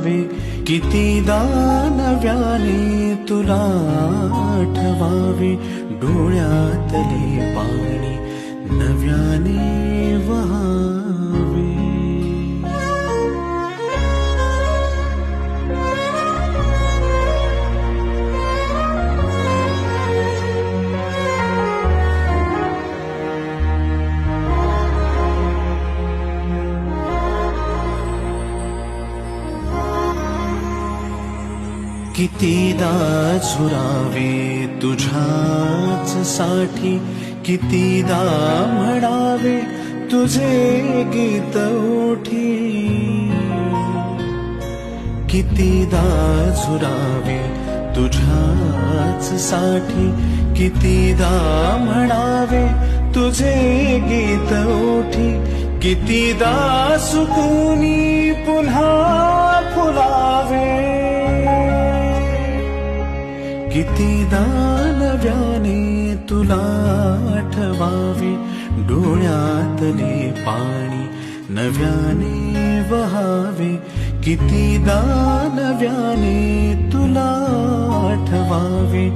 झुरावे, कितीदा नव्याने तुला आठवावे, डोळ्यातले पाणी नव्याने वहावे. कितीदा झुरावे तुझ्याच साठी, कितीदा म्हणावे तुझे गीत ओठी. कितीदा झुरावे तुझ्याच साठी, कितीदा म्हणावे तुझे गीत ओठी. कितीदा सुकूनी पुन्हा फुलावे, कितीदा नव्याने तुला आठवावे, डोळ्यातले पाणी नव्याने वहावे. कितीदा नव्याने तुला आठवावे.